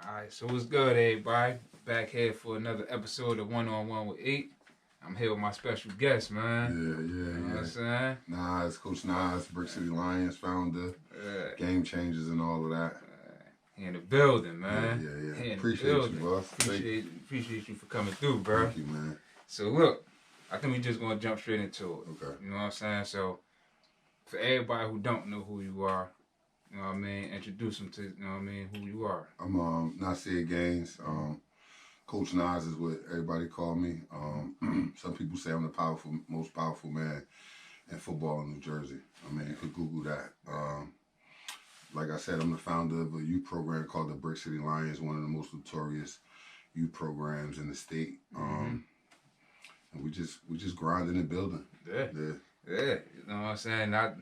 Alright, so what's good, everybody? Back here for another episode of 1-on-1 with 8. I'm here with my special guest, man. You know what I'm saying? Nas, Coach Nas, Brick City Lions founder, game changers and all of that. He in the building, man. Yeah. Appreciate you, boss. Appreciate you for coming through, bro. Thank you, man. So look, I think we just gonna jump straight into it. Okay. You know what I'm saying? So for everybody who don't know who you are, you know what I mean, introduce them to, you know what I mean, who you are. I'm Nasir Gains. Coach Nas is what everybody call me. Some people say I'm the most powerful man in football in New Jersey. I mean, you could Google that. Like I said, I'm the founder of a youth program called the Brick City Lions, one of the most notorious youth programs in the state. And we just grinding and building. Yeah. You know what I'm saying? I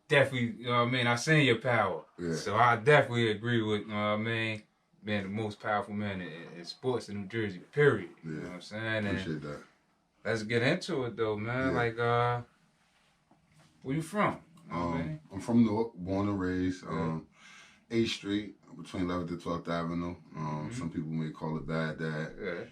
definitely, you know what I mean, I seen your power. Yeah. So I definitely agree with, you know what I mean, being the most powerful man in sports in New Jersey, period. Yeah. You know what I'm saying? Appreciate that. Let's get into it though, man. Yeah. Like, where you from? You know what I mean? I'm from Newark, born and raised. 8th Street, between 11th and 12th Avenue. Some people may call it Bad Dad. Yeah.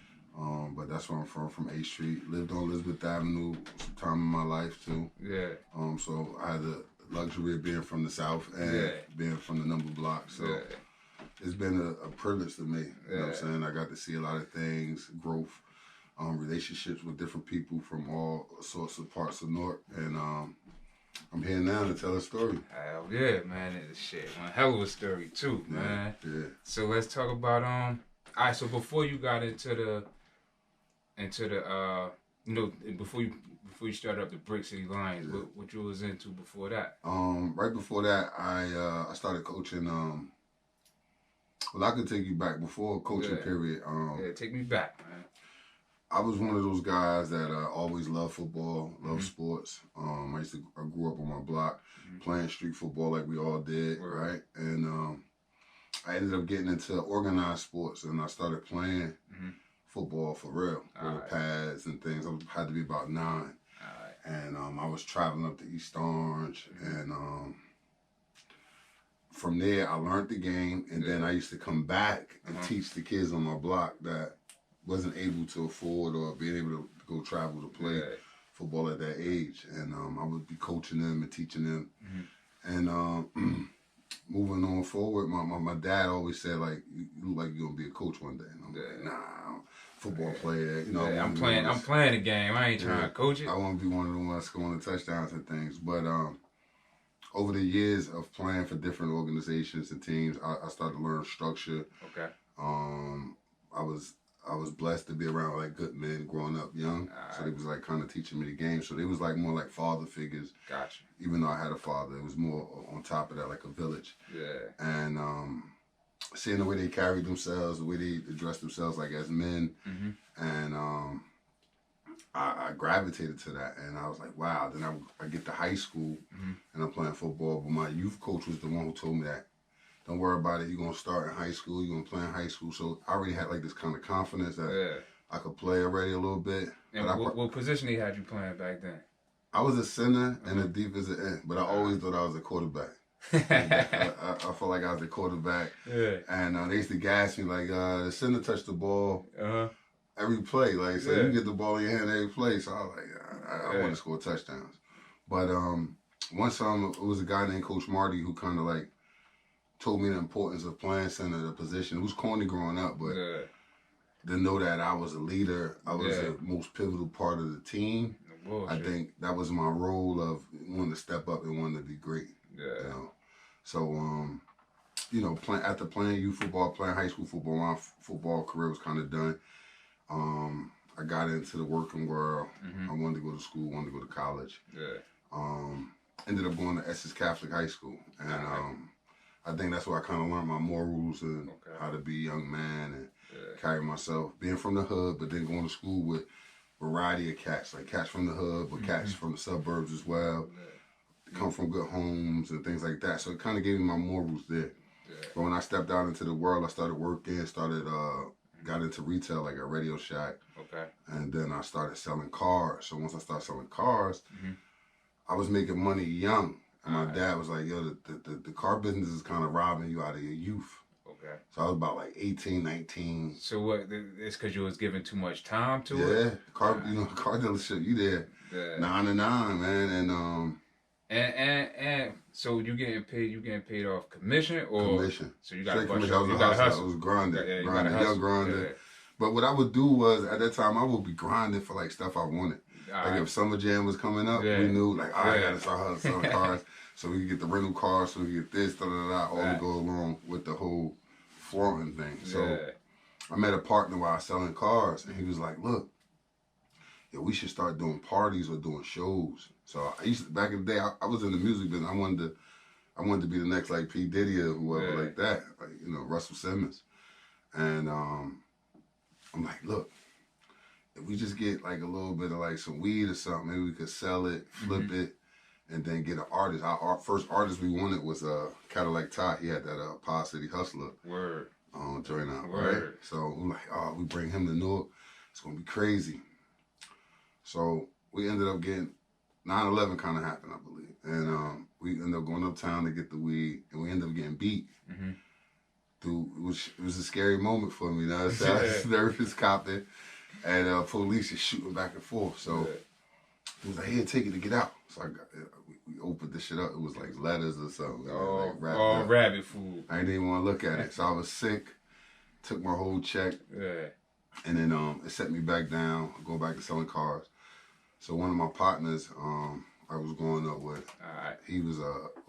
But that's where I'm from 8th Street. Lived on Elizabeth Avenue some time in my life too. Yeah. So I had the luxury of being from the South and being from the number block. So it's been a privilege to me. You know what I'm saying? I got to see a lot of things, growth, relationships with different people from all sorts of parts of Newark. And I'm here now to tell a story. Hell yeah, man. It's shit. One hell of a story too, man. Yeah. So let's talk about alright, so before you got into the you know, before you started up the Brick City Lions, what you was into before that? Right before that, I started coaching. Well, I could take you back before coaching period. Take me back, man. I was one of those guys that always loved football, loved sports. I grew up on my block playing street football like we all did, right? And I ended up getting into organized sports, and I started playing football for real, with pads and things. I had to be about 9. And I was traveling up to East Orange, and from there I learned the game, and then I used to come back and teach the kids on my block that wasn't able to afford or being able to go travel to play football at that age. And I would be coaching them and teaching them. And moving on forward, my dad always said, like, you look like you're gonna be a coach one day. And I'm like, nah, I'm a football player. You know, I'm playing the game. I ain't trying to coach it. I want to be one of the ones scoring the touchdowns and things. But over the years of playing for different organizations and teams, I started to learn structure. Okay. I was blessed to be around like good men growing up young. So they was like kind of teaching me the game. So they was like more like father figures. Gotcha. Even though I had a father, it was more on top of that, like a village. Yeah. And seeing the way they carried themselves, the way they addressed themselves like as men. And I gravitated to that. And I was like, wow. Then I get to high school and I'm playing football. But my youth coach was the one who told me that, don't worry about it. You're going to start in high school. You're going to play in high school. So I already had like this kind of confidence that I could play already a little bit. And what position he had you playing back then? I was a center and a defensive end, but I always thought I was a quarterback. I felt like I was a quarterback. And they used to gas me like, the center touched the ball every play. Like, so you get the ball in your hand every play. So I was like, I want to score touchdowns. But one time it was a guy named Coach Marty who kind of like told me the importance of playing center, the position. It was corny growing up, but to know that I was a leader, I was the most pivotal part of the team. I think that was my role of wanting to step up and wanting to be great. You know? So, you know, after playing youth football, playing high school football, my football career was kind of done. I got into the working world. I wanted to go to school, wanted to go to college. Ended up going to Essex Catholic High School. And I think that's where I kind of learned my morals and how to be a young man and carry myself. Being from the hood, but then going to school with a variety of cats, like cats from the hood, but cats from the suburbs as well. Come from good homes and things like that. So it kind of gave me my morals there. But when I stepped out into the world, I started working, got into retail, like a Radio Shack. And then I started selling cars. So once I started selling cars, I was making money young. And my dad was like, yo, the car business is kind of robbing you out of your youth. Okay. So I was about like 18, 19. So what? It's because you was giving too much time to it? Yeah. Car dealership, you there 9 to 9, man. And so you getting paid off commission or commission. So you got Straight commission. I was a hustler. I was grinding. Young grinding. Yeah. But what I would do was, at that time, I would be grinding for like stuff I wanted. Like if Summer Jam was coming up, we knew like, I gotta start selling cars so we could get the rental cars, so we could get this, all to go along with the whole flaunting thing. So I met a partner while I was selling cars, and he was like, look, we should start doing parties or doing shows. So I used to, back in the day, I was in the music business. I wanted to be the next like P. Diddy or whoever like that, like Russell Simmons. And I'm like, look, if we just get like a little bit of like some weed or something, maybe we could sell it, flip it, and then get an artist. Our first artist we wanted was Cadillac Ty. He had that Pod City Hustler. Word. Join out, right? So we're like, we bring him to Newark. It's gonna be crazy. So we ended up getting 9/11 kind of happened, I believe, and we ended up going uptown to get the weed, and we ended up getting beat. Which was a scary moment for me. I was nervous copping, and police is shooting back and forth. So he was like, "Here, take it to get out." So we opened this shit up. It was like letters or something. All rabbit food. I didn't even want to look at it. So I was sick. Took my whole check. And then it set me back down. Go back to selling cars. So one of my partners I was going up with, he was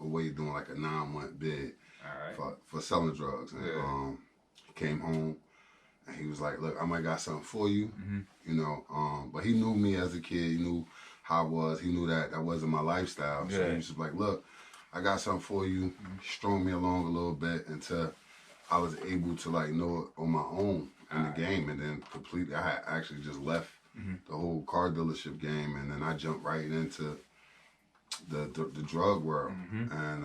away doing like a 9-month bid for selling drugs. And he came home and he was like, look, I might got something for you, but he knew me as a kid. He knew how I was. He knew that wasn't my lifestyle. So he was just like, look, I got something for you. Strung me along a little bit until I was able to like know it on my own in the game. And then completely, I had actually just left the whole car dealership game, and then I jumped right into the drug world. And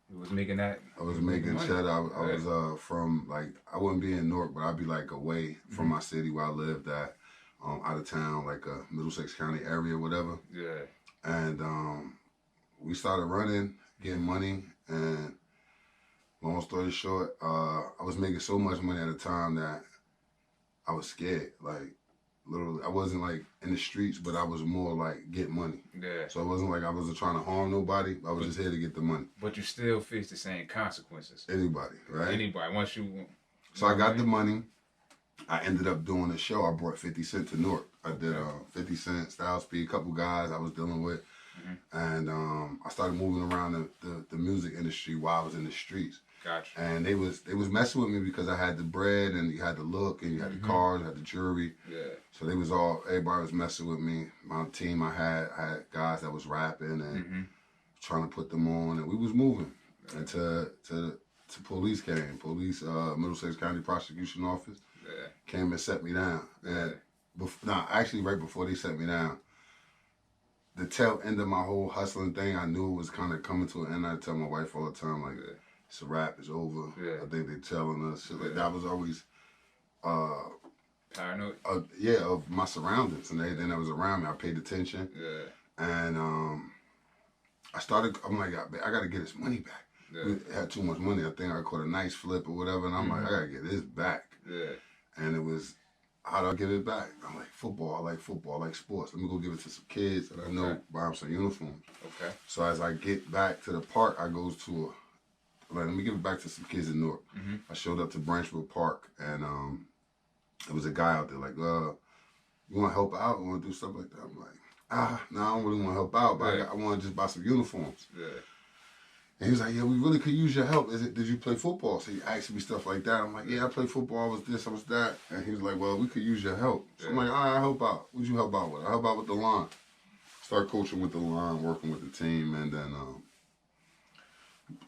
you was making that. I was making cheddar. I was from like, I wouldn't be in Newark, but I'd be like away from my city where I lived at, out of town, like a Middlesex County area or whatever. And we started running, getting money, and long story short, I was making so much money at a time that I was scared. Like, literally, I wasn't like in the streets, but I was more like get money. So it wasn't like I wasn't trying to harm nobody. I was just here to get the money. But you still face the same consequences. Anybody, right? Anybody. Once you. So I got the money. I ended up doing a show. I brought 50 Cent to Newark. I did 50 Cent, Style Speed, a couple guys I was dealing with. And I started moving around the music industry while I was in the streets. Gotcha. And they was messing with me because I had the bread and you had the look and you had the cars, had the jewelry. So everybody was messing with me. My team, I had guys that was rapping and trying to put them on, and we was moving until police came. Police, Middlesex County Prosecution Office came and set me down. And actually right before they set me down, the tail end of my whole hustling thing, I knew it was kind of coming to an end. I tell my wife all the time, like, it's a wrap, it's over. I think they're telling us shit like that. I was always paranoid. Of my surroundings and everything that was around me. I paid attention. And I'm like, I got to get this money back. We had too much money. I think I caught a nice flip or whatever, and I'm like, I got to get this back. And it was, how do I get it back? I'm like, football. I like football. I like sports. Let me go give it to some kids that I know, buy them some uniforms. So as I get back to the park, I goes to let me give it back to some kids in Newark. I showed up to Branchville Park, and there was a guy out there like, you want to help out? You want to do stuff like that? I'm like, no, I don't really want to help out, but I want to just buy some uniforms. And he was like, yeah, we really could use your help. Did you play football? So he asked me stuff like that. I'm like, yeah, I played football. I was this, I was that. And he was like, well, we could use your help. So I'm like, all right, I'll help out. What'd you help out with? I help out with the line. Start coaching with the line, working with the team, and then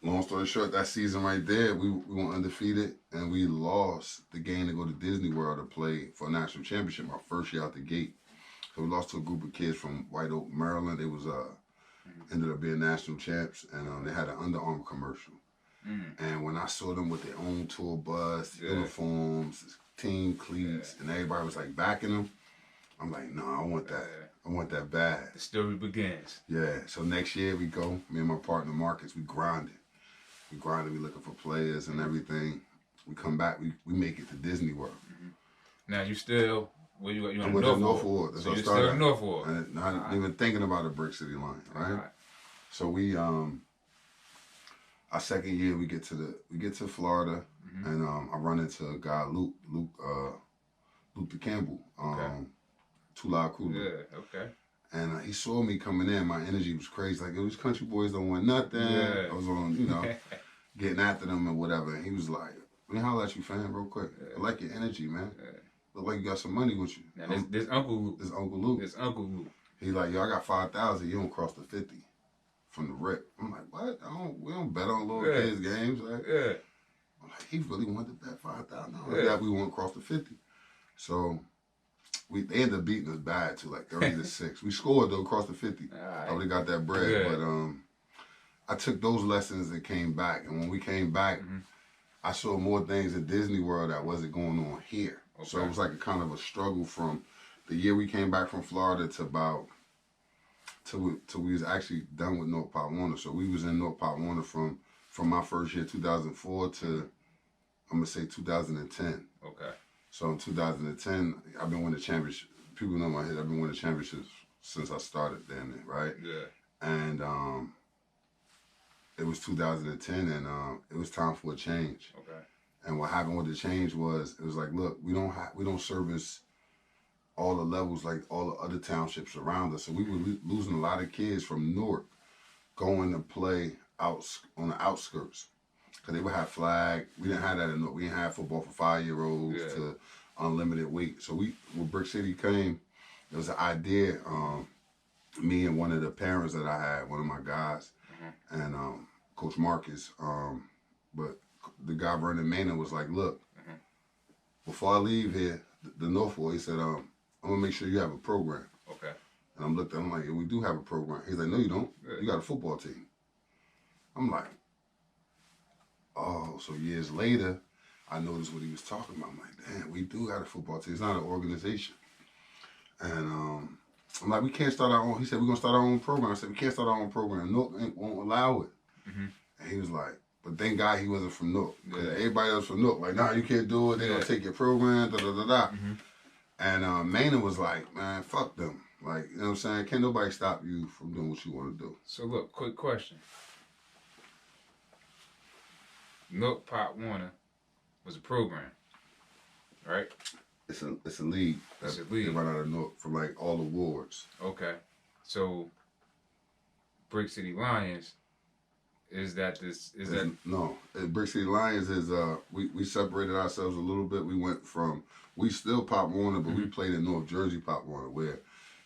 long story short, that season right there, we went undefeated, and we lost the game to go to Disney World to play for a national championship our first year out the gate. So we lost to a group of kids from White Oak, Maryland. They was ended up being national champs, and they had an Under Armour commercial. And when I saw them with their own tour bus, uniforms, team cleats, and everybody was like backing them, I'm like, no, I want that. I want that bad. The story begins. So next year we go, me and my partner Marcus, we grinded. We looking for players and everything. we come back, we make it to Disney World. Now you still, where you I'm with Northwood. So you're still in Northwood. And not even thinking about a Brick City Lion, right? So we, our second year, we get to Florida, and I run into a guy, Luke the Campbell, Tula Kula. Yeah, okay. And he saw me coming in. My energy was crazy. Like, these country boys don't want nothing. Yeah. I was on, getting after them and whatever. And he was like, let me holler at you, fam, real quick. I like your energy, man. Look like you got some money with you. Now, this Uncle Luke. This Uncle Luke. This Uncle Luke. He's like, yo, I got 5,000. You don't cross the 50 from the rip. I'm like, what? We don't bet on little kids' games. Like, I'm like, he really wanted to bet 5,000. That we won't cross the 50. So they ended up beating us bad too, like 30-6. We scored though, across the 50. I would have got that bread, but I took those lessons and came back. And when we came back, I saw more things at Disney World that wasn't going on here. Okay. So it was like a kind of a struggle from the year we came back from Florida to till we was actually done with North Pop Warner. So we was in North Pop Warner from my first year, 2004, to I'm gonna say 2010. Okay. So in 2010, I've been winning championships. People know my head. I've been winning championships since I started then, right? Yeah. And it was 2010, and it was time for a change. Okay. And what happened with the change was, it was like, look, we don't service all the levels like all the other townships around us. So we were losing a lot of kids from Newark going to play out on the outskirts. Because they would have flag. We didn't have that in Newark. We didn't have football for 5-year-olds to unlimited weight. So when Brick City came, it was an idea, me and one of the parents that I had, one of my guys, and Coach Marcus, but the guy Vernon Maynard was like, look, before I leave here, the Northwood, he said, I'm gonna make sure you have a program. Okay. And I'm like, yeah, we do have a program. He's like, no, you don't. You got a football team. I'm like, oh, so years later, I noticed what he was talking about. I'm like, damn, we do have a football team. It's not an organization. And I'm like, we can't start our own. He said, we're gonna start our own program. I said, we can't start our own program. Nook won't allow it. And he was like, but thank God he wasn't from Nook. Because everybody else from Nook, like, nah, you can't do it. They're going to take your program, da-da-da-da. And Maynard was like, man, fuck them. Like, you know what I'm saying? Can't nobody stop you from doing what you want to do. So, look, quick question. Nook Pop Warner was a program, right? It's a league. It's a league. They run out of Nook from, like, all the wards. Okay. So, Brick City Lions... No, Brick City Lions is we separated ourselves a little bit. We still Pop Warner, but we played in North Jersey Pop Warner, where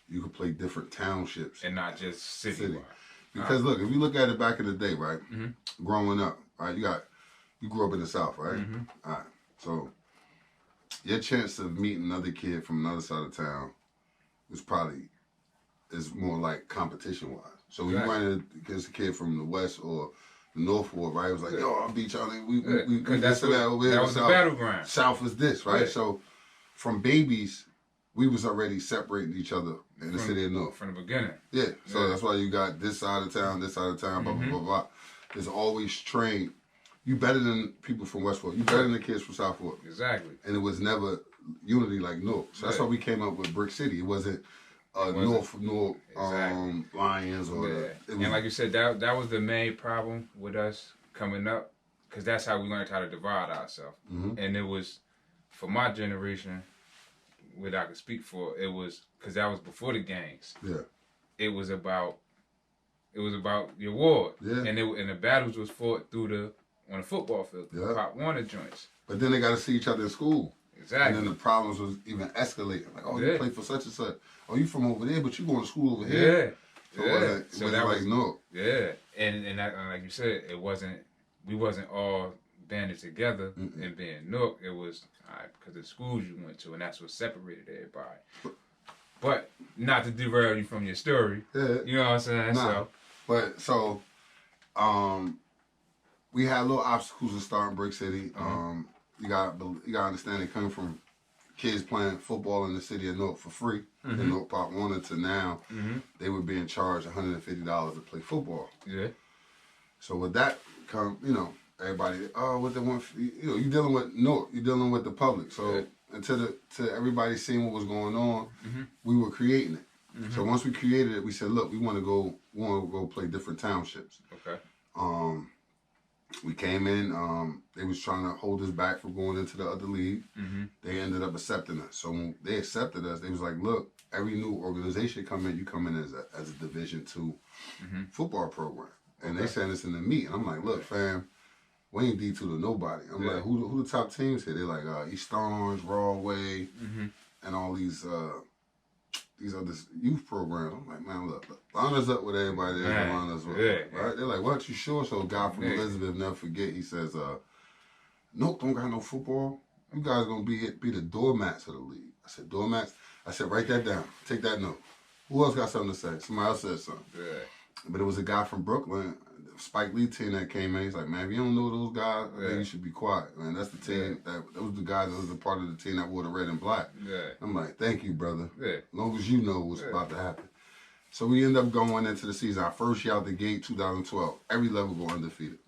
you could play different townships and not just city. Because look, if you look at it back in the day, right, growing up, right, you grew up in the South, right, all right, so your chance of meeting another kid from another side of town is more like competition wise. So we ran against a kid from the West or the Northwood, right? It was like, yo, I'll beat y'all. We that's that over here. That was the battleground. South is this, right? So from babies, we was already separating each other in the city of North. From the beginning. Yeah. So that's why you got this side of town, blah, blah, blah, blah. There's always trained. You better than people from Westwood. You better than the kids from Southwood. Exactly. And it was never unity like North. So that's why we came up with Brick City. It wasn't North Lions or and like you said, that was the main problem with us coming up, because that's how we learned how to divide ourselves. And it was, for my generation, what I could speak for, it was because that was before the gangs. It was about your ward. And the battles was fought on the football field, the Pop Warner joints. But then they got to see each other in school. Exactly. And then the problems was even escalating. Like, oh, you play for such and such. Oh, you from over there, but you going to school over here. So it wasn't like no. Yeah. And like you said, we wasn't all banded together and being Nook. It was because of the schools you went to, and that's what separated everybody. But not to derail you from your story. You know what I'm saying? Nah. So we had little obstacles to starting Brick City. You gotta understand, it coming from kids playing football in the city of Newark for free in North Pop Warner to now, they were being charged $150 to play football. So with that come, everybody, what they want, you're dealing with the public. So until everybody seeing what was going on, we were creating it. So once we created it, we said, look, we want to go play different townships. Okay. We came in, they was trying to hold us back from going into the other league. They ended up accepting us. So when they accepted us, they was like, look, every new organization come in, you come in as a Division II football program. And they sent us in the meet. And I'm like, look, fam, we ain't D2 to nobody. I'm like, who the top teams here? They're like East Orange, Rawway, and all these other youth programs. I'm like, man, look, line us up with everybody there. Line us up, right? They're like, what, you sure? So a guy from Elizabeth, never forget, he says, nope, don't got no football. You guys going to be the doormats of the league. I said, doormats? I said, write that down. Take that note. Who else got something to say? Somebody else said something. But it was a guy from Brooklyn, Spike Lee team that came in. He's like, man, if you don't know those guys, I think you should be quiet. Man, that's the team. That was the guys that was a part of the team that wore the red and black. I'm like, thank you, brother. As long as you know what's about to happen. So we end up going into the season. Our first year out the gate, 2012. Every level go undefeated.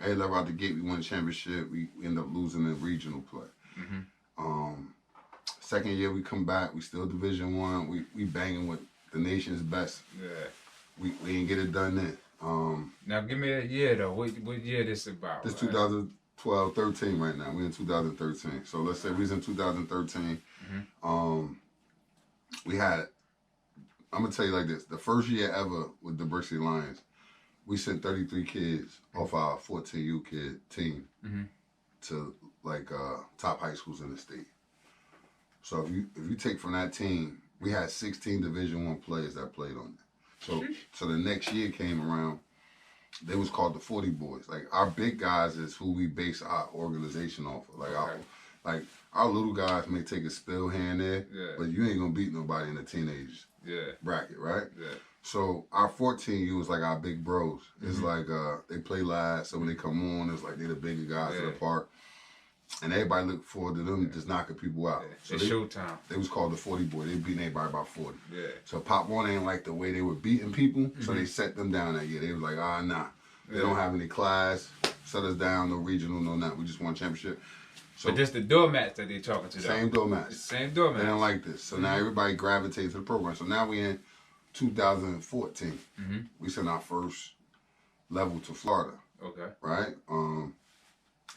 Every level out the gate, we won the championship. We end up losing in regional play. Second year we come back, we still Division I. We banging with the nation's best. We ain't get it done then. Now give me a year though. What year this about? This 2012-13 right now. We in 2013. So let's say we was in 2013. We had, I'm gonna tell you like this. The first year ever with the Brick City Lions, we sent 33 kids off our 14U kid team to like top high schools in the state. So if you take from that team, we had 16 Division I players that played on it. So the next year came around, they was called the 40 boys. Like our big guys is who we base our organization off of. Like our little guys may take a spill here and there, but you ain't gonna beat nobody in the teenage bracket, right? So our 14U is like our big bros. It's like they play last, so when they come on, it's like they the bigger guys of the park. And everybody look forward to them just knocking people out. So it's showtime. They was called the 40 boy. They beating everybody by 40. So Pop One ain't like the way they were beating people, so they set them down that year. They was like, nah. They don't have any class. Set us down, no regional, no nothing. We just won championship. So, but just the doormats that they talking to. Same doormats. Same doormats. They don't like this. So now everybody gravitates to the program. So now we in 2014. We sent our first level to Florida. Right?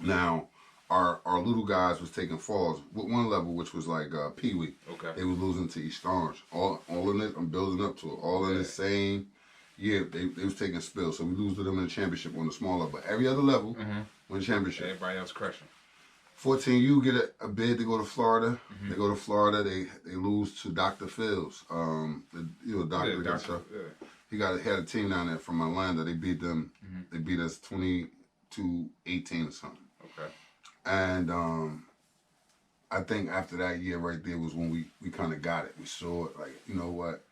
Now, our little guys was taking falls with one level, which was like Pee Wee. They was losing to East Orange. All in it, I'm building up to it. All in the same year, they was taking spills. So we lose to them in the championship on the small level. But every other level, win championship. Everybody else crushing. 14U get a bid to go to Florida. They go to Florida. They lose to Dr. Phil's. Doctor. He had a team down there from Atlanta. They beat them. They beat us 20-18 or something. And I think after that year right there was when we kind of got it. We saw it like, you know what?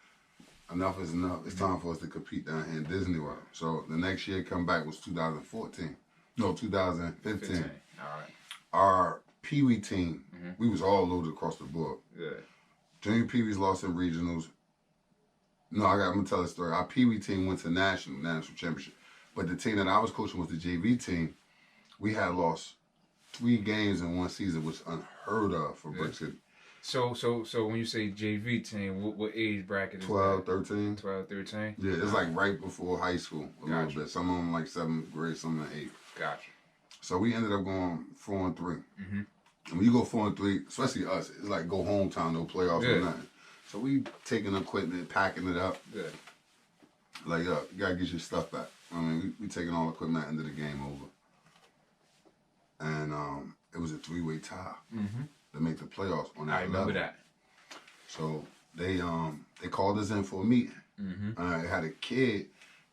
Enough is enough. It's time for us to compete down here in Disney World. So the next year come back was 2014. No, 2015. All right. Our Pee Wee team, we was all loaded across the board. Junior Pee Wees lost in regionals. No, I'm going to tell a story. Our Pee Wee team went to national championship. But the team that I was coaching was the JV team. We had lost 3 games in one season, which is unheard of for Brick City. So when you say JV team, what age bracket is 12, that? 13. 12, 13? Yeah, it's like right before high school a little bit. Some of them like 7th grade, some of them 8th. Gotcha. So we ended up going 4-3. And when you go 4-3, especially us, it's like go home time, no playoffs or nothing. So we taking equipment, packing it up. Like, you gotta get your stuff back. I mean, we taking all the equipment at the end of the game over. And it was a 3-way tie to make the playoffs on that level. I remember that. So they called us in for a meeting. I had a kid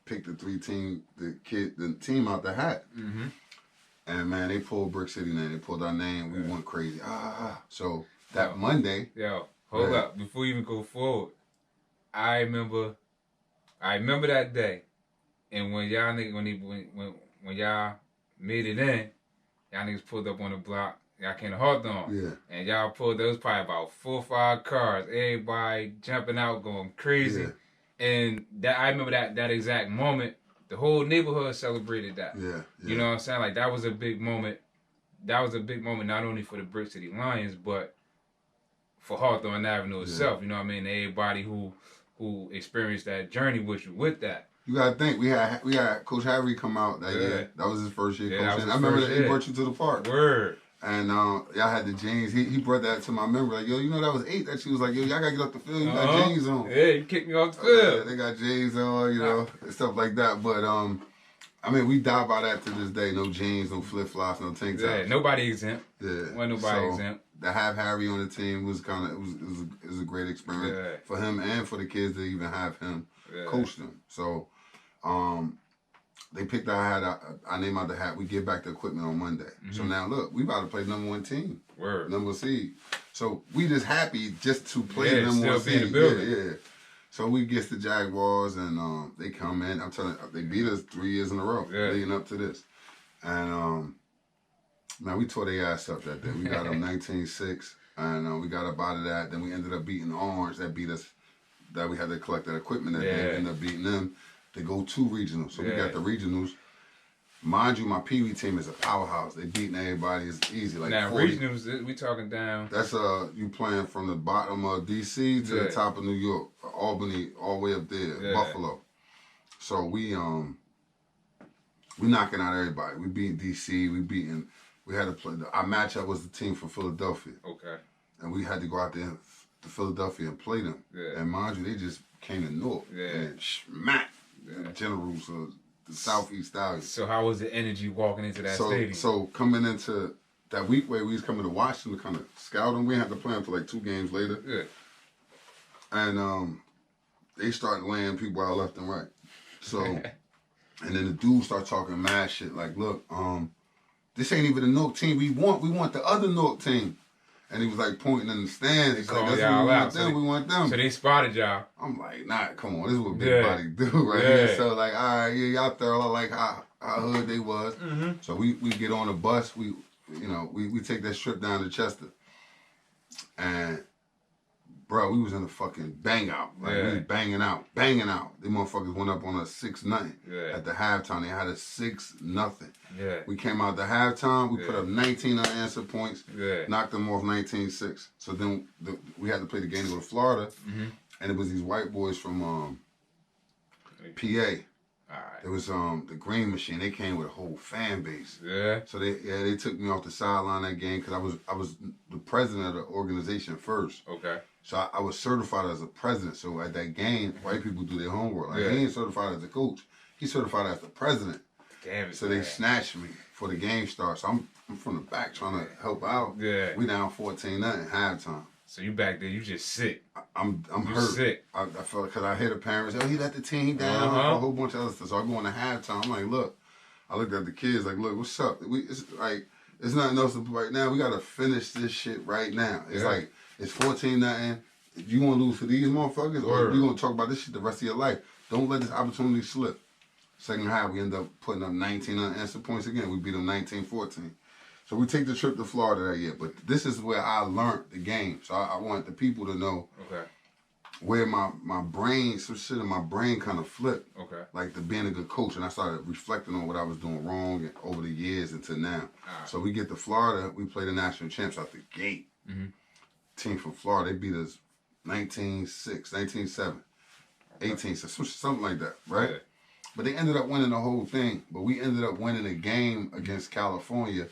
pick the team out the hat. And man, they pulled Brick City name. They pulled our name. We went crazy. So that Monday. Yo, hold up. Before you even go forward, I remember that day. And when y'all niggas, when y'all made it in, y'all niggas pulled up on the block. Y'all came to Hawthorne. And y'all pulled, there was probably about 4 or 5 cars. Everybody jumping out, going crazy. And that I remember that exact moment. the whole neighborhood celebrated that. Yeah. You know what I'm saying? Like, that was a big moment. That was a big moment not only for the Brick City Lions, but for Hawthorne Avenue itself. You know what I mean? Everybody who experienced that journey with you with that. You gotta think we had Coach Harry come out that year. That was his first year coaching. I remember that he brought you to the park. Word. And y'all had the jeans. He brought that to my memory. Like, yo, you know that was 8 that she was like, yo, y'all gotta get off the field. You got jeans on. Yeah, you kicked me off the field. Yeah, they got jeans on, you know, and stuff like that. But I mean, we die by that to this day. No jeans, no flip flops, no tank tops. Yeah, nobody exempt. Yeah, wasn't nobody exempt. To have Harry on the team was kind of it was a great experience for him and for the kids to even have him coach them. So, they picked our hat. I named out the hat. We give back the equipment on Monday. So now look, we about to play number 1 team. Word. Number seed. So we just happy just to play number 1 seed. Yeah. So we get the Jaguars and they come in. I'm telling you, they beat us 3 years in a row leading up to this. And man, we tore their ass up that day. We got them 19-6 and we got up out of that. Then we ended up beating Orange. That beat us. That we had to collect that equipment that day. Ended up beating them. To go 2 regionals. So we got the regionals. Mind you, my Pee Wee team is a powerhouse. They beating everybody. It's easy. Like now 40. regionals, we talking down. That's you playing from the bottom of DC to the top of New York, Albany, all the way up there, Buffalo. So we knocking out everybody. We beating DC. We had to play. Our matchup was the team from Philadelphia. Okay. And we had to go out there to Philadelphia and play them. Yeah. And mind you, they just came to Newark and smack. The Generals of the Southeast Stallions. So how was the energy walking into that stadium? So coming into that week where we was coming to watch them to kind of scout them, we had to play them for like 2 games later. Yeah. And they started laying people out left and right. So, and then the dude started talking mad shit like, look, this ain't even the Newark team we want the other Newark team. And he was like pointing in the stands. He's like, that's what we want them. So they spotted y'all. I'm like, nah, come on. This is what big body do right here. So like, all right, y'all thorough like how hood they was. So we get on the bus. We take that trip down to Chester. And bro, we was in a fucking bang out. Like we was banging out. The motherfuckers went up on us 6-0 at the halftime. They had us 6-0. Yeah. We came out the halftime. We put up 19 unanswered points. Yeah. Knocked them off 19-6. So then we had to play the game to go to Florida, and it was these white boys from PA. All right. It was the Green Machine. They came with a whole fan base. Yeah. So they took me off the sideline that game because I was the president of the organization first. Okay. So I was certified as a president. So at that game, white people do their homework. Like he ain't certified as a coach. He's certified as the president. Damn it. So they snatched me for the game start. So I'm from the back trying to help out. Yeah. We down 14-0 halftime. So you back there, you just sick. I'm hurt. Sick. I felt because I hear the parents, he let the team down, a whole bunch of other stuff. So I go into halftime. I'm like, look. I looked at the kids like, look, what's up? It's nothing else to do right now. We got to finish this shit right now. It's like, it's 14-0. You want to lose to these motherfuckers, or you going to talk about this shit the rest of your life? Don't let this opportunity slip. Second half, we end up putting up 19 unanswered points again. We beat them 19-14. So we take the trip to Florida that year. But this is where I learned the game. So I want the people to know where my brain, some shit in my brain kind of flipped. Okay. Like to being a good coach. And I started reflecting on what I was doing wrong over the years until now. Right. So we get to Florida. We play the national champs out the gate. Team from Florida, they beat us 19-6, 19-7, 18-6, something like that, right? Yeah. But they ended up winning the whole thing. But we ended up winning a game against California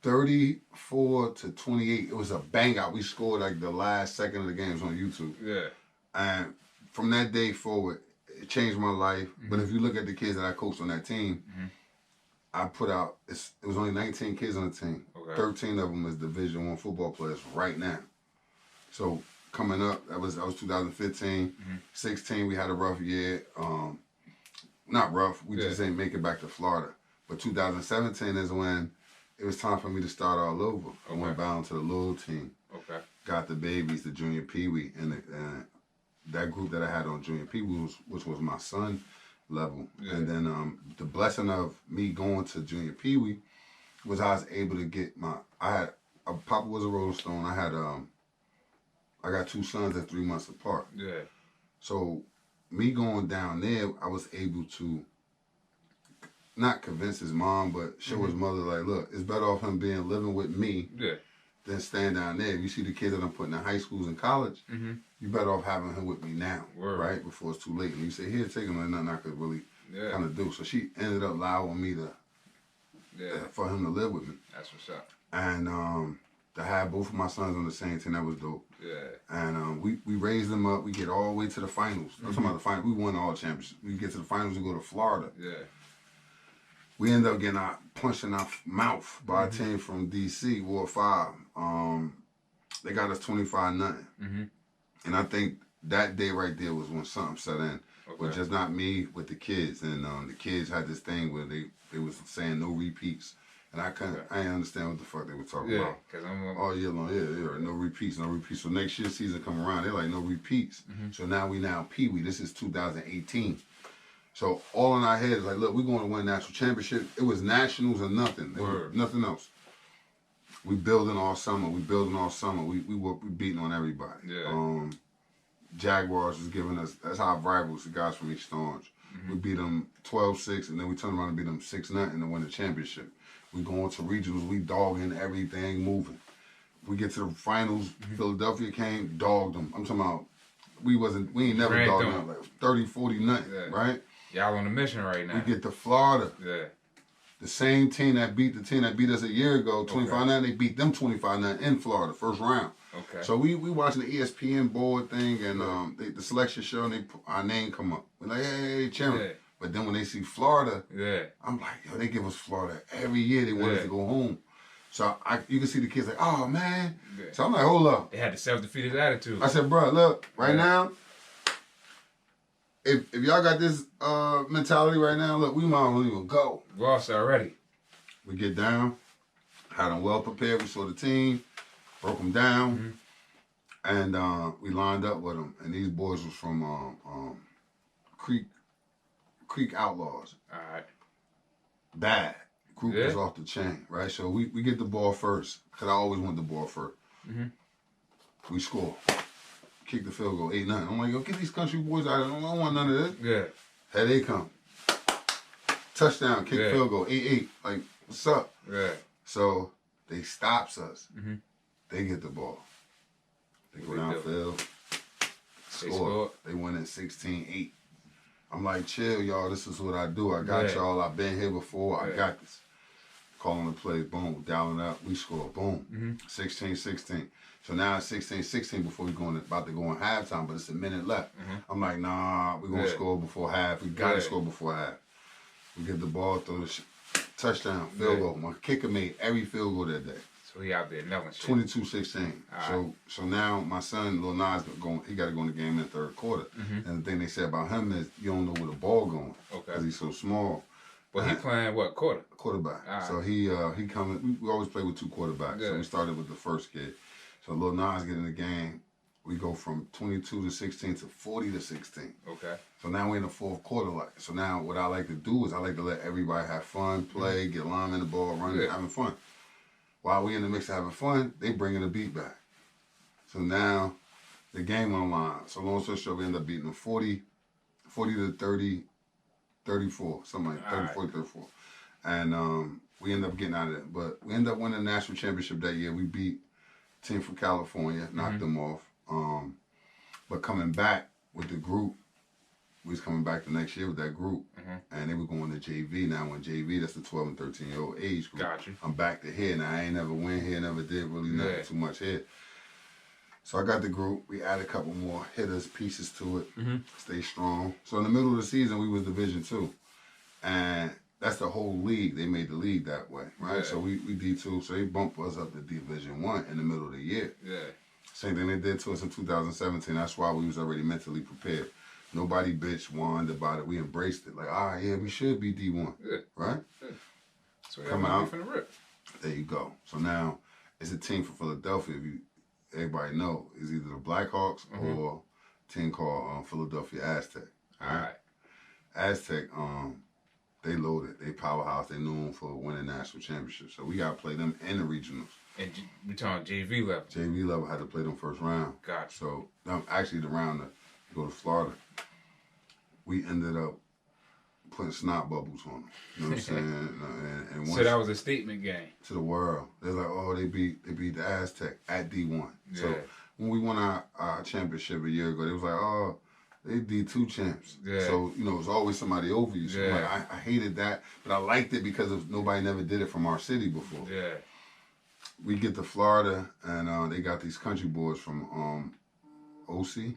34-28. It was a bang out. We scored like the last second of the game. It was on YouTube. Yeah. And from that day forward, it changed my life. But if you look at the kids that I coached on that team, I put out, it was only 19 kids on the team. Okay. 13 of them is Division I football players right now. So coming up, that was 2015. 16, we had a rough year. Not rough, we just didn't make it back to Florida. But 2017 is when it was time for me to start all over. I went bound to the little team. Okay. Got the babies, the junior Pee Wee, and that group that I had on junior Pee Wee, which was my son level. Yeah. And then the blessing of me going to junior Pee Wee was I was able to get Papa was a Rolling Stone. I got 2 sons that's 3 months apart. Yeah. So me going down there, I was able to not convince his mom, but show his mother, like, look, it's better off him living with me than staying down there. If you see the kids that I'm putting in high schools and college, you better off having him with me now, right? Before it's too late. And you say, here, take him, there's nothing I could really kind of do. So she ended up allowing me to, for him to live with me. That's what's up. And to have both of my sons on the same team, that was dope. Yeah. And we raised them up. We get all the way to the finals. I'm talking about the finals. We won all championships. We get to the finals and go to Florida. Yeah. We end up getting punched in our mouth by a team from D.C., Ward 5. They got us 25-0. And I think that day right there was when something set in. But just not me, with the kids. And the kids had this thing where they was saying no repeats. And I didn't understand what the fuck they were talking about. All year long, no repeats, no repeats. So next year season come around, they're like, no repeats. So now we Pee Wee. This is 2018. So all in our head is like, look, we're going to win national championship. It was nationals or nothing. Nothing else. We building all summer. We beating on everybody. Yeah. Jaguars was giving us, that's our rivals, the guys from East Orange. We beat them 12-6, and then we turned around and beat them 6-0 to win the championship. We going to regionals, we dogging everything moving. We get to the finals, Philadelphia came, dogged them. I'm talking about, we ain't never dogged them, like 30, 40 nothing, right? Y'all on a mission right now. We get to Florida. Yeah. The same team that beat us a year ago, 25-9, they beat them 25-9 in Florida, first round. Okay. So we watching the ESPN board thing and the selection show, and our name come up. We're like, hey, cheering. Yeah. But then when they see Florida, I'm like, yo, they give us Florida every year. They want us to go home. So you can see the kids like, oh, man. Yeah. So I'm like, hold up. They had the self-defeated attitude. I said, bro, look, right now, if y'all got this mentality right now, look, we might as well even go. Lost already. We get down, had them well prepared. We saw the team, broke them down, and we lined up with them. And these boys was from Creek Outlaws. All right. Bad. Group was off the chain, right? So we get the ball first, because I always want the ball first. We score. Kick the field goal, 8-9. I'm like, yo, get these country boys out of here. I don't want none of this. Yeah. Here they come. Touchdown, kick field goal, 8-8. Like, what's up? Yeah. So they stops us. They get the ball. They go downfield. Score. They win at 16-8. I'm like, chill, y'all. This is what I do. I got y'all. I've been here before. I got this. Calling the plays. Boom. Dialing up. We score. Boom. 16-16. So now it's 16-16 before we about to go in halftime, but it's a minute left. I'm like, nah, we're going to score before half. We got to score before half. We get the ball, throw the touchdown, field goal. My kicker made every field goal that day. So he out there knowing shit. 22-16. So now my son, Lil Nas, he got to go in the game in the third quarter. And the thing they said about him is you don't know where the ball going. Okay. Because he's so small. But he playing what, quarter? Quarterback. Right. So he coming, we always play with two quarterbacks. So we started with the first kid. So Lil Nas get in the game. We go from 22-16 to 40-16. Okay. So now we're in the fourth quarter. So now what I like to do is I like to let everybody have fun, play, get line in the ball, running, having fun. While we in the mix of having fun, they bringing the beat back. So now the game online. So long story short, we end up beating them 40 to 30, 34, something like 30, 40, 34. And we end up getting out of it. But we end up winning the national championship that year. We beat a team from California, knocked them off. But coming back with the group, we was coming back the next year with that group, and they were going to JV. Now, when JV, that's the 12 and 13-year-old age group. Gotcha. I'm back to here. Now, I ain't never win here, never did really nothing too much here. So I got the group. We added a couple more hitters, pieces to it, stay strong. So in the middle of the season, we was Division II. And that's the whole league. They made the league that way, right? Yeah. So we D2, so they bumped us up to Division I in the middle of the year. Yeah. Same thing they did to us in 2017. That's why we was already mentally prepared. Nobody bitch whined about it. We embraced it. Like, yeah, we should be D1. Yeah. Right? Yeah. So come out from the rip. There you go. So now it's a team from Philadelphia. Everybody know, is either the Blackhawks or a team called Philadelphia Aztec. All right. Aztec, they loaded. They powerhouse. They known for winning national championships. So we got to play them in the regionals. And we talking JV level. JV level had to play them first round. Gotcha. So actually the round to go to Florida. we ended up putting snot bubbles on them. You know what I'm saying? And so that was a statement game to the world. They're like, oh, they beat the Aztec at D1. Yeah. So when we won our championship a year ago, they was like, oh, they D2 champs. Yeah. So, you know, it was always somebody over you. So like, I hated that, but I liked it because nobody never did it from our city before. Yeah. We get to Florida, and they got these country boys from OC,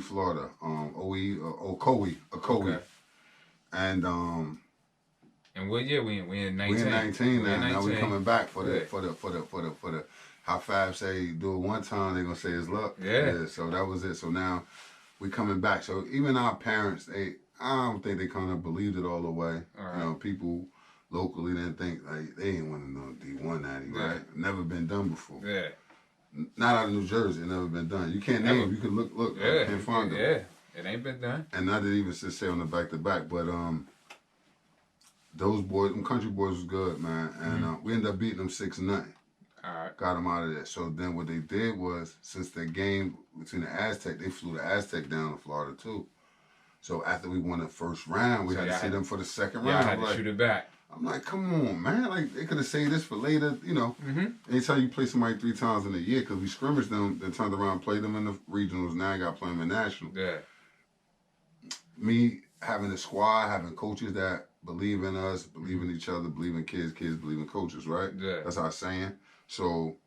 Florida, Ocoee. Okay. And what year we in? We in 19. We in 19 now. 19. Now we coming back for the how Fab say do it one time, they gonna say it's luck. Yeah. So that was it. So now we coming back. So even our parents, I don't think they kind of believed it all the way. Right. You know, people locally didn't think like they ain't winning no D1 natty, right? Never been done before. Yeah. Not out of New Jersey, it never been done. You can't name them. You can look. Yeah. You can't find them. Yeah. It ain't been done. And not to even just say on the back to back, but those boys, them country boys was good, man. And we ended up beating them 6-0. All right. Got them out of there. So then what they did was, since the game between the Aztec, they flew the Aztec down to Florida too. So after we won the first round, we had to see them for the second round. Yeah, I had to shoot it back. I'm like, come on, man. Like, they could have saved this for later, you know. Anytime you play somebody 3 times in a year, because we scrimmaged them, then turned around and played them in the regionals. Now I got to play them in national. Yeah. Me having a squad, having coaches that believe in us, believe in each other, believe in kids believe in coaches, right? Yeah. That's our saying. So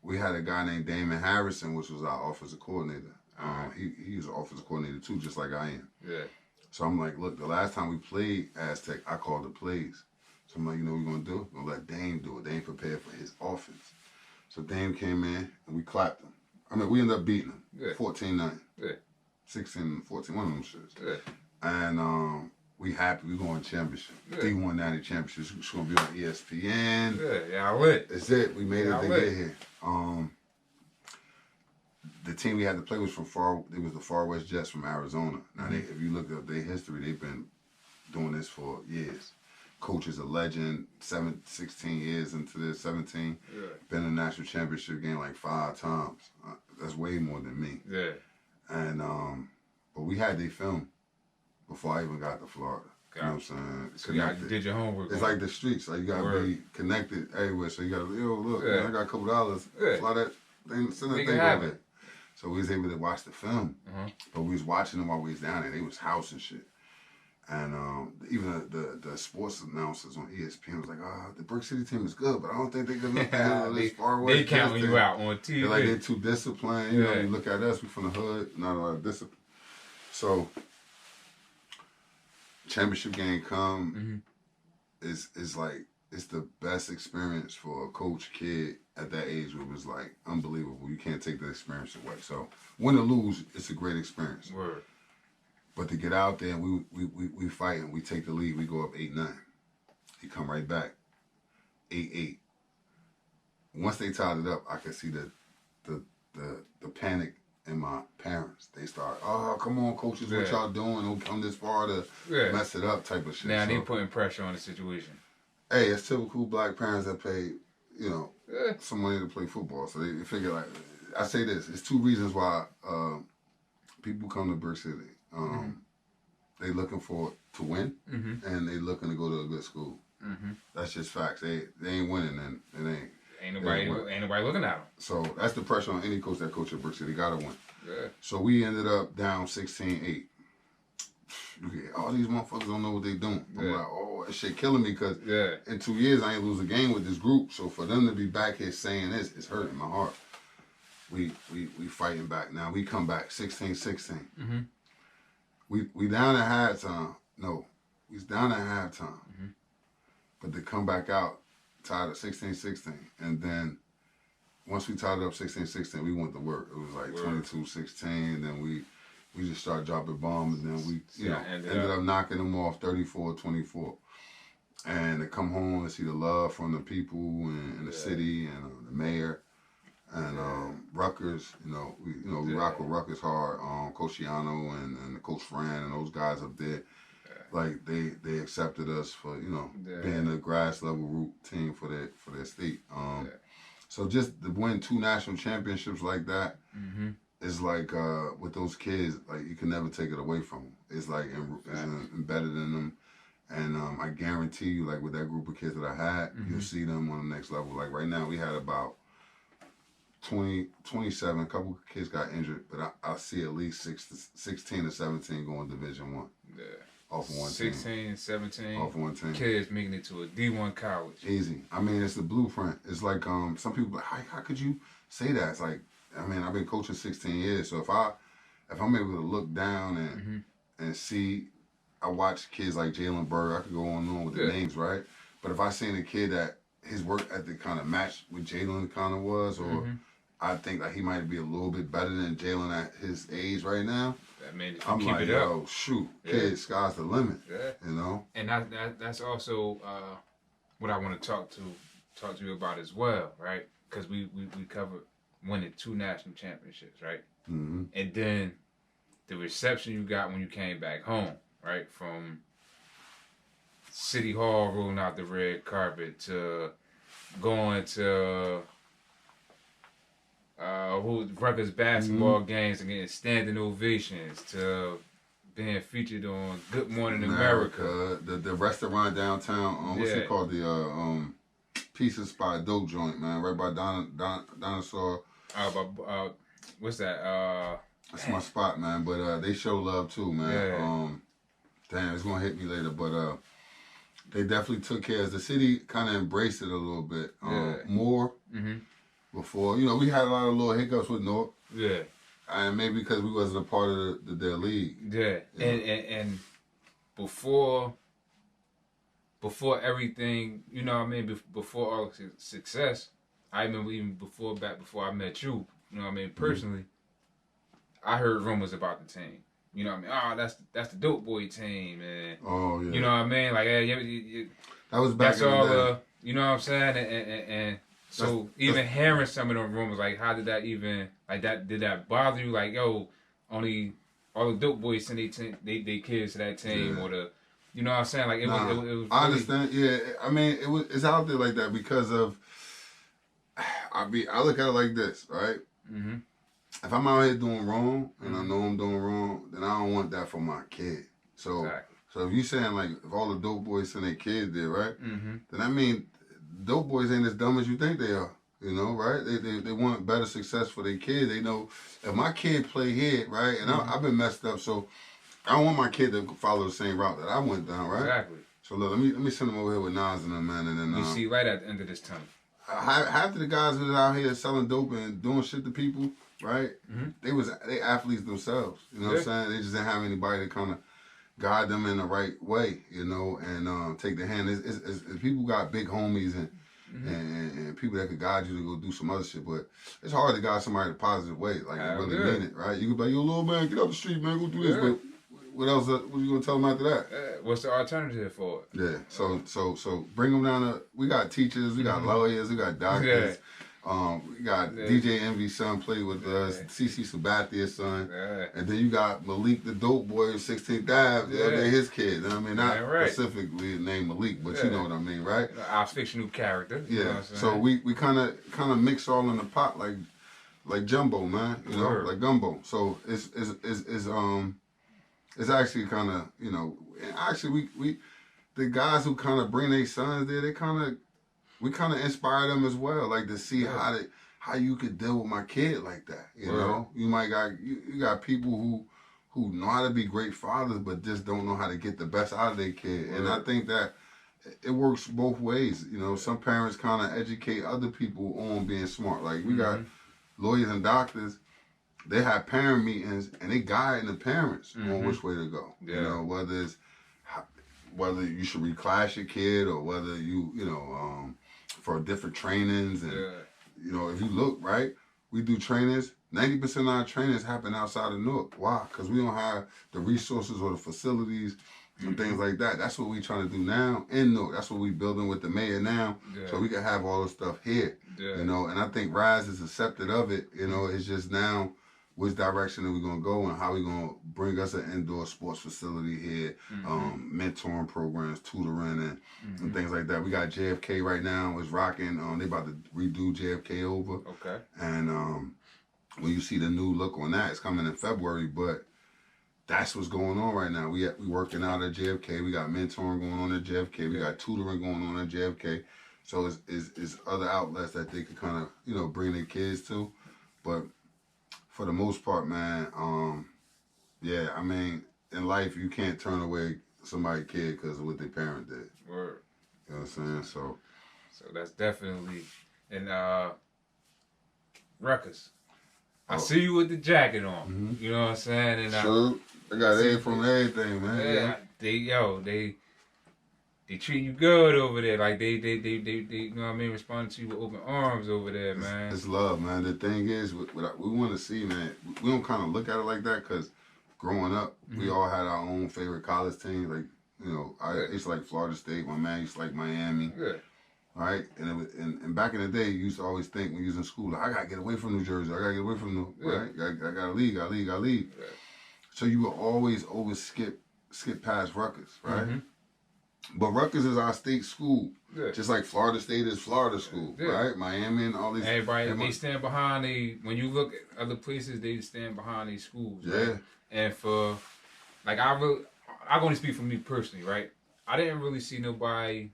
we had a guy named Damon Harrison, which was our offensive coordinator. He was an offensive coordinator too, just like I am. Yeah. So I'm like, look, the last time we played Aztec, I called the plays. So I'm like, you know what we're going to do? We're going to let Dame do it. Dame prepared for his offense. So Dame came in, and we clapped him. I mean, we ended up beating him, 14-9. Yeah. 16-14, one of them shits. Yeah. And we happy. We going championship. Yeah. D1 natty championship. It's going to be on ESPN. Yeah, I lit. That's it. We made it to get here. The team we had to play was it was the Far West Jets from Arizona. Now, if you look up their history, they've been doing this for years. Coach is a legend, 16 years into this, 17. Yeah. Been in a national championship game like 5 times. That's way more than me. Yeah. And, but we had their film before I even got to Florida. You know what I'm saying? So you did your homework. It's like the streets. Like, you got to be connected everywhere. So you got to, look, man, I got a couple dollars. Fly that thing, send that thing over there. So we was able to watch the film, but we was watching them while we was down there. They was house and shit. And even the sports announcers on ESPN was like, the Brick City team is good, but I don't think they're good enough to handle this far away. They counting you out on TV. They're like, they're too disciplined. You know, you look at us, we from the hood, not a lot of discipline. So, championship game come, is like, it's the best experience for a coach, kid at that age. It was like unbelievable. You can't take the experience away. So win or lose, it's a great experience. Word. But to get out there and we fight and we take the lead, we go up 8-9. He come right back, 8-8. Once they tied it up, I could see the panic in my parents. They start, come on, coaches, what y'all doing? Don't come this far to mess it up type of shit. Now they putting pressure on the situation. Hey, it's typical black parents that pay, some money to play football. So they figure, like, I say this, it's 2 reasons why people come to Brick City. They looking to win, and they looking to go to a good school. That's just facts. They ain't winning, and it ain't nobody looking at them. So that's the pressure on any coach that coach at Brick City. They gotta win. Yeah. So we ended up down 16-8. All these motherfuckers don't know what they doing. I'm like, that shit killing me because in 2 years I ain't lose a game with this group. So for them to be back here saying this, it's hurting my heart. We fighting back now. We come back 16-16. We down at halftime. No, we was down at halftime. But to come back out, tied up 16-16. And then once we tied it up 16-16, we went to work. It was like 22-16. Then we just started dropping bombs, and then we ended up knocking them off 34-24. And to come home and see the love from the people and the city and the mayor and Rutgers, we rock with Rutgers hard. Coach Shiano and Coach Fran and those guys up there, like they accepted us for being a grass level root team for their state. So just to win 2 national championships like that. it's like with those kids, like you can never take it away from them. It's like it's embedded in them. And I guarantee you, like with that group of kids that I had, you'll see them on the next level. Like right now, we had about 27. A couple of kids got injured, but I see at least 16 or 17 going Division 1. Yeah. Off of one 16, 17 off one team. Kids making it to a D1 college. Easy. I mean, it's the blueprint. It's like some people like, how could you say that? It's like, I mean, I've been coaching 16 years, so if I'm able to look down and see, I watch kids like Jalen Berger. I could go on and on with the names, right? But if I seen a kid that his work ethic kind of matched what Jalen kind of was, or I think that he might be a little bit better than Jalen at his age right now. That means I'm keep like, it yo, up. shoot, kid, sky's the limit. Yeah. You know. And that's also what I want to talk to you about as well, right? Because we covered winning 2 national championships, right? Mm-hmm. And then the reception you got when you came back home, right? From City Hall rolling out the red carpet to going to Rutgers basketball games and getting standing ovations to being featured on Good Morning America. The restaurant downtown, what's it called? The Pizza Spot Dope Joint, man, right by Dinosaur. What's that? That's my spot, man. But they show love too, man. Yeah. Damn, it's gonna hit me later, but they definitely took care of the city. Kind of embraced it a little bit more. Mm-hmm. Before, you know, we had a lot of little hiccups with North. Yeah. And maybe because we wasn't a part of their league. Yeah. And before everything, you know what I mean, before all success, I remember even before I met you, you know what I mean, personally, I heard rumors about the team. You know what I mean? Oh, that's the Dope Boy team, man. Oh, yeah. You know what I mean? Like, that was back in the day. You know what I'm saying? And so even hearing some of them rumors, like how did that even did that bother you? Like, yo, only all the Dope Boys send they kids to that team, or the, you know what I'm saying? Like it was really, I understand. Yeah, I mean it's out there like that because of I look at it like this, right? Mm-hmm. If I'm out here doing wrong and I know I'm doing wrong, then I don't want that for my kid. So so if you saying like if all the Dope Boys send their kids there, right? Mm-hmm. Then I mean Dope Boys ain't as dumb as you think they are, you know, right? They want better success for their kid. They know if my kid play here, right, and I've been messed up, so I don't want my kid to follow the same route that I went down, right? Exactly. So look, let me send them over here with Nas and them, man, and then you see right at the end of this tunnel. Half of the guys that are out here selling dope and doing shit to people, right? Mm-hmm. They athletes themselves, you know what I'm saying? They just didn't have anybody to kind of guide them in the right way, you know, and take the hand. It's people got big homies and people that could guide you to go do some other shit, but it's hard to guide somebody the positive way, like you really mean it, right? You could be like, yo, little man, get up the street, man, go do this, but what else? What are you gonna tell them after that? What's the alternative for it? Yeah, so bring them down to. We got teachers, we got lawyers, we got doctors. We got DJ Envy's son played with us, CC Sabathia's son, and then you got Malik the Dope Boy of 16th Ave. They're his kids. I mean, not specifically named Malik, but you know what I mean, right? Our fictional character. Yeah. You know so we kind of mix all in the pot like jumbo, man. You know, like gumbo. So it's actually kind of, you know, actually we the guys who kind of bring their sons there, we kind of inspire them as well, like to see how you could deal with my kid like that. You know, you might you got people who know how to be great fathers, but just don't know how to get the best out of their kid. And I think that it works both ways. You know, some parents kind of educate other people on being smart. Like we got lawyers and doctors. They have parent meetings and they guide the parents on which way to go. You know, whether you should reclass your kid or whether you know, for different trainings. And, you know, if you look, right, we do trainings. 90% of our trainings happen outside of Newark. Why? Because we don't have the resources or the facilities and things like that. That's what we trying to do now in Newark. That's what we building with the mayor now. So we can have all the stuff here. You know, and I think Rise is accepted of it. You know, it's just now which direction are we going to go and how we going to bring us an indoor sports facility here, mentoring programs, tutoring, and things like that. We got JFK right now is rocking. They about to redo JFK over. Okay. And when you see the new look on that, it's coming in February, but that's what's going on right now. We working out at JFK. We got mentoring going on at JFK. We got tutoring going on at JFK. So it's other outlets that they could kind of, you know, bring their kids to. But for the most part, man, yeah, I mean, in life, you can't turn away somebody's kid because of what their parent did. Word. You know what I'm saying? So that's definitely, and Ruckus. I see you with the jacket on. Mm-hmm. You know what I'm saying? And sure. I got aid from everything, man. Yeah. They treat you good over there. Like they you know what I mean, responding to you with open arms over there, man. It's love, man. The thing is, we want to see, man. We don't kind of look at it like that because growing up, we all had our own favorite college teams. Like, you know, I used to like Florida State. My man used to like Miami. Yeah. Right? And back in the day, you used to always think when you was in school, like, I got to get away from New Jersey. I got to get away from right? I got to leave. Yeah. So you would always skip past Rutgers, right? Mm-hmm. But Rutgers is our state school, just like Florida State is Florida school, right? Miami and all these. Everybody, they stand behind when you look at other places, they stand behind these schools, right? Yeah. And for, like, I'm going to speak for me personally, right? I didn't really see nobody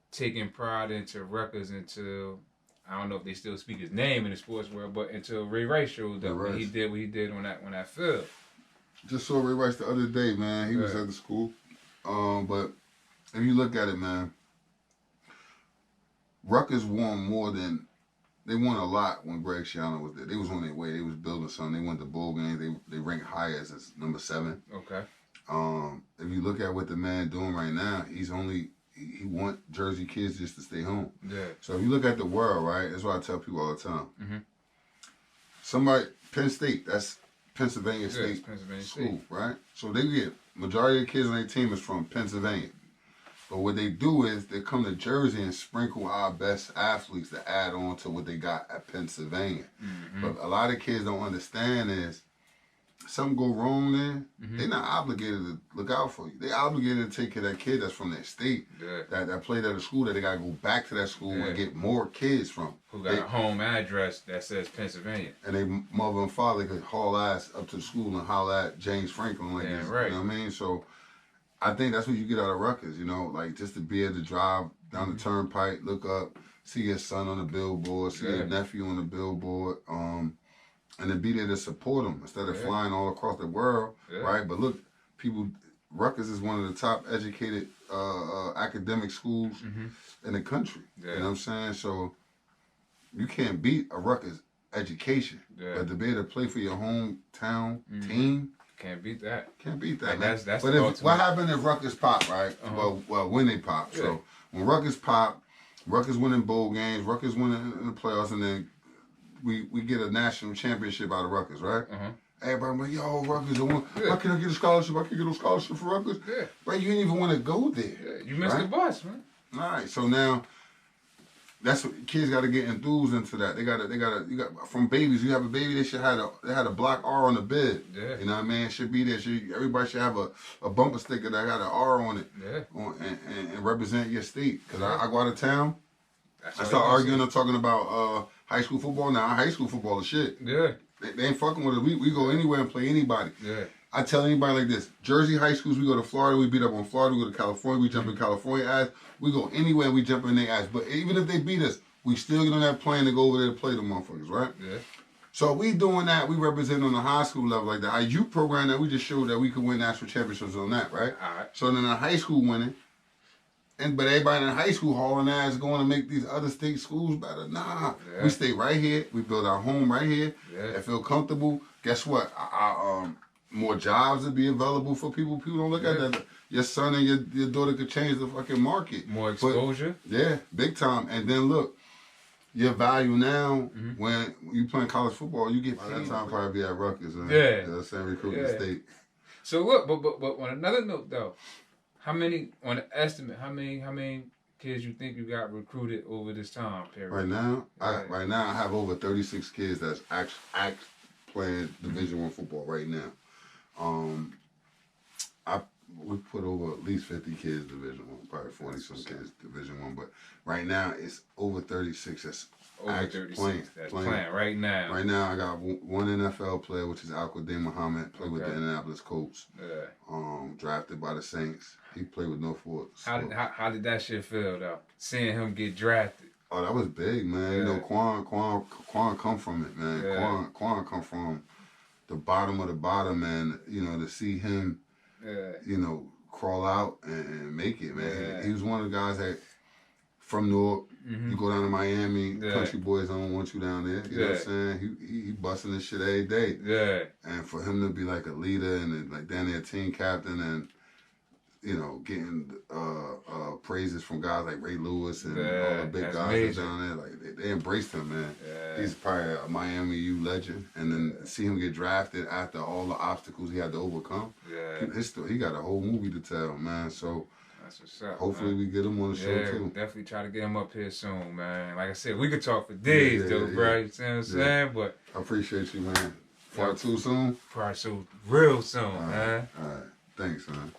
taking pride into Rutgers until, I don't know if they still speak his name in the sports world, but until Ray Rice showed up when he did what he did on that field. Just saw Ray Rice the other day, man. He was at the school. But if you look at it, man, Rutgers won they won a lot when Greg Schiano was there. They was on their way. They was building something. They went to bowl games. They ranked highest as number 7. Okay. If you look at what the man doing right now, he want Jersey kids just to stay home. Yeah. So if you look at the world, right, that's what I tell people all the time. Mm-hmm. Penn State, that's Pennsylvania State school, right? So they get, majority of the kids on their team is from Pennsylvania. But what they do is they come to Jersey and sprinkle our best athletes to add on to what they got at Pennsylvania. Mm-hmm. But a lot of kids don't understand is something go wrong there, they're not obligated to look out for you. They're obligated to take care of that kid that's from their state, that played at a school that they got to go back to that school and get more kids from. Who got a home address that says Pennsylvania. And they mother and father could haul ass up to the school and holler at James Franklin. Like this, right. You know what I mean? So I think that's what you get out of Rutgers, you know, like just to be able to drive down the turnpike, look up, see your son on the billboard, see your nephew on the billboard, and to be there to support them instead of flying all across the world, right? But look, Rutgers is one of the top educated academic schools in the country. You know what I'm saying? So you can't beat a Rutgers education. But to be able to play for your hometown team, can't beat that. Can't beat that, man. That's but what happened if Rutgers pop, right? Well, when they pop. Yeah. So when Rutgers pop, Rutgers winning bowl games, Rutgers winning in the playoffs, and then we get a national championship out of Rutgers, right? Everybody like, yo, Rutgers, why can't I get a scholarship? I can't get no scholarship for Rutgers. Yeah. Right, you didn't even want to go there. Yeah. You missed the bus, man. All right, so now that's what kids got to get enthused into that. They got from babies. You have a baby, they had a black R on the bed. Yeah. You know what I mean? It should be there. Everybody should have a bumper sticker that got an R on it. Yeah. And represent your state. Because I go out of town, I start arguing and talking about high school football. Now high school football is shit. Yeah. They ain't fucking with it. We go anywhere and play anybody. Yeah. I tell anybody like this: Jersey high schools, we go to Florida, we beat up on Florida. We go to California, we jump in California ass. We go anywhere, we jump in their ass. But even if they beat us, we still get on that plane to go over there to play them motherfuckers, right? Yeah. So we doing that. We represent on the high school level like the IU program that we just showed that we could win national championships on that, right? All right. So then the high school winning. But everybody in high school hauling ass going to make these other state schools better. Nah, we stay right here. We build our home right here. Yeah. And feel comfortable. Guess what? More jobs will be available for people. People don't look at that. Your son and your daughter could change the fucking market. More exposure. But, big time. And then look, your value now when you playing college football, you get paid. By that time probably be at Rutgers. Yeah. San Recruiting State. So look, but on another note though, how many kids you think you got recruited over this time period? Right now, I have over 36 kids that's actually playing Division I football right now. We put over at least 50 kids Division I, probably 40 some kids Division I, but right now it's over 36 that's over 36. That's playing right now. Right now, I got one NFL player, which is Al-Qadim Muhammad, played with the Indianapolis Colts. Yeah. Drafted by the Saints. He played with Norfolk. So. How did that shit feel though? Seeing him get drafted. Oh, that was big, man. Yeah. You know, Quan come from it, man. Yeah. Quan come from the bottom of the bottom, and you know, to see him, you know, crawl out and make it, man. Yeah. He was one of the guys that from Newark. Mm-hmm. You go down to Miami, country boys don't want you down there. You know what I'm saying? He busting this shit every day. Yeah. And for him to be like a leader and like down there team captain and you know, getting praises from guys like Ray Lewis and all the big guys down there. Like they embraced him, man. Yeah. He's probably a Miami U legend. And then see him get drafted after all the obstacles he had to overcome. Yeah. He got a whole movie to tell, man. So that's what's up. Hopefully we get him on the show too. Definitely try to get him up here soon, man. Like I said, we could talk for days though, bro. You see what I'm saying? But I appreciate you, man. Part 2 soon? Part 2 real soon, man. All right. Thanks, man.